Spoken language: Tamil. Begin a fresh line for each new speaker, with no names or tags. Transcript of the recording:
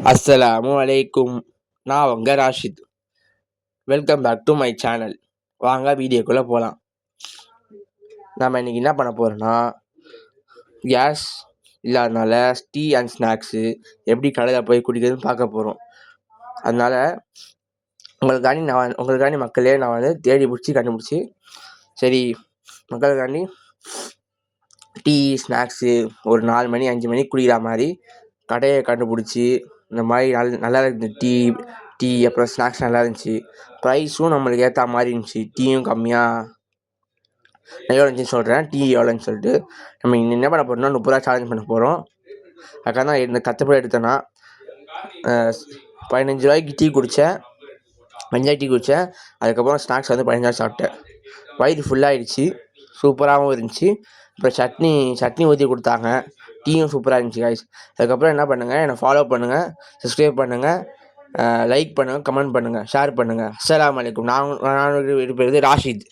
அஸ்ஸலாமு அலைக்கும். நான் உங்க Rashid. Welcome back to my channel. வாங்க வீடியோக்குள்ளே போகலாம். நம்ம இன்றைக்கி என்ன பண்ண போகிறோன்னா, கேஸ் இல்லாதனால டீ அண்ட் ஸ்நாக்ஸு எப்படி கடையில் போய் குடிக்கிறதுன்னு பார்க்க போகிறோம். அதனால் உங்களுக்காண்டி மக்களே நான் வந்து தேடி பிடிச்சி கண்டுபிடிச்சி, சரி மக்களுக்காண்டி டீ ஸ்நாக்ஸு ஒரு 4 மணி 5 மணிக்கு குடிக்கிற மாதிரி கடையை கண்டுபிடிச்சி, இந்த மாதிரி நல்லா இருந்துச்சு. டீ அப்புறம் ஸ்நாக்ஸ் நல்லா இருந்துச்சு. ப்ரைஸும் நம்மளுக்கு ஏற்ற மாதிரி இருந்துச்சு. டீயும் கம்மியாக எவ்வளோ இருந்துச்சுன்னு சொல்கிறேன். டீ எவ்வளோன்னு சொல்லிட்டு நம்ம என்ன பண்ண போகிறோம்னா 30 ரூபா சேலஞ்ச் பண்ண போகிறோம். அதுக்காக தான் இந்த கஷ்டப்பட்டு எடுத்தேன்னா 15 ரூபாய்க்கு டீ குடித்தேன், 5 டீ குடித்தேன். அதுக்கப்புறம் ஸ்நாக்ஸ் வந்து 15 சாப்பிட்டேன். வயிறு ஃபுல்லாகிடுச்சு, சூப்பராகவும் இருந்துச்சு. அப்புறம் சட்னி ஊற்றி கொடுத்தாங்க. டீயும் சூப்பராக இருந்துச்சு காய்ஸ். அதுக்கப்புறம் என்ன பண்ணுங்கள், என்னை ஃபாலோ பண்ணுங்கள், சப்ஸ்கிரைப் பண்ணுங்கள், லைக் பண்ணுங்கள், கமெண்ட் பண்ணுங்கள், ஷேர் பண்ணுங்கள். அஸ்ஸலாமு அலைக்கும். நான் இருப்பது ராஷித்.